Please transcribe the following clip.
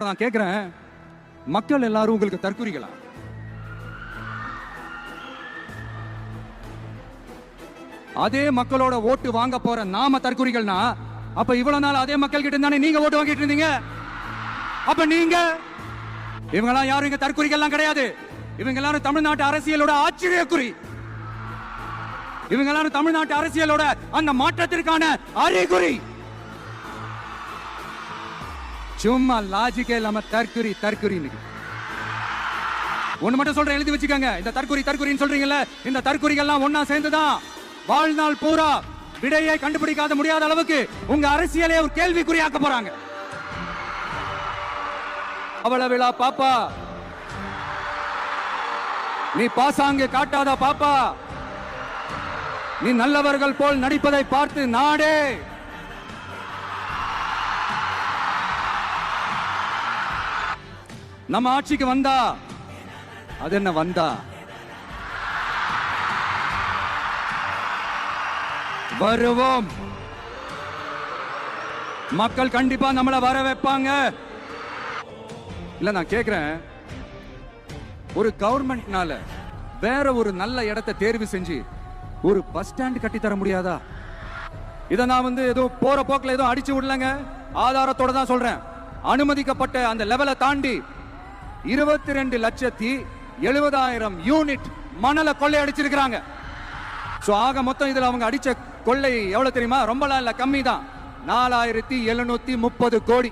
நான் கேக்குறேன், மக்கள் எல்லாரும் உங்களுக்கு தற்குறிகளா? அதே மக்களோட ஓட்டு வாங்க போற நாம தற்குறிகள்னா, அப்ப இவ்வளவு நாள் அதே மக்கள் கிட்ட தானே நீங்க ஓட்டு வாங்கிட்டு இருந்தீங்க. அப்ப நீங்க இவங்கெல்லாம் யாரும் இங்க தற்குறிகள்லாம் கிடையாது. இவங்க எல்லாரும் தமிழ்நாட்டு அரசியலோட ஆச்சரியக்குறி. இவங்க எல்லாரும் தமிழ்நாட்டு அரசியலோட அந்த மாற்றத்திற்கான அறிகுறி. சும்மா லாஜிக்கே இல்லாம தற்குறி தற்குறி. ஒண்ணு மட்டும் சொல்றேன், எழுதி வச்சுக்கோங்க. இந்த தற்குறி தற்குறின்னு சொல்றீங்கல்ல, இந்த தற்குறிகள்லாம் ஒன்னா சேர்ந்துதான் வாழ்நாள் பூரா விடையை கண்டுபிடிக்காத முடியாத அளவுக்கு உங்க அரசியலே ஒரு கேள்விக்குறியாக்க போறாங்க. அவள விழா பாப்பா, நீ பாசாங்கு காட்டாத பாப்பா, நீ நல்லவர்கள் போல் நடிப்பதை பார்த்து நாடே நம்ம ஆட்சிக்கு வந்தா, அது என்ன வந்தா, வருவோம். மக்கள் கண்டிப்பா நம்மளை வர வைப்பாங்க. இல்ல நான் கேக்குறேன், ஒரு கவர்மெண்ட்னால வேற ஒரு நல்ல இடத்தை தேர்வு செஞ்சு ஒரு பஸ் ஸ்டாண்ட் கட்டி தர முடியாதா? இதை நான் ஏதோ போற போக்குல ஏதோ அடிச்சு விடலங்க, ஆதாரத்தோட தான் சொல்றேன். அனுமதிக்கப்பட்ட அந்த லெவலை தாண்டி 22,70,70,000 யூனிட் மணலை கொள்ளை அடிச்சிருக்காங்க. ஆக மொத்தம் இதுல அவங்க அடிச்ச கொள்ளை எவ்வளவு தெரியுமா? ரொம்பலாம் இல்ல, கம்மி தான். 4,730 கோடி.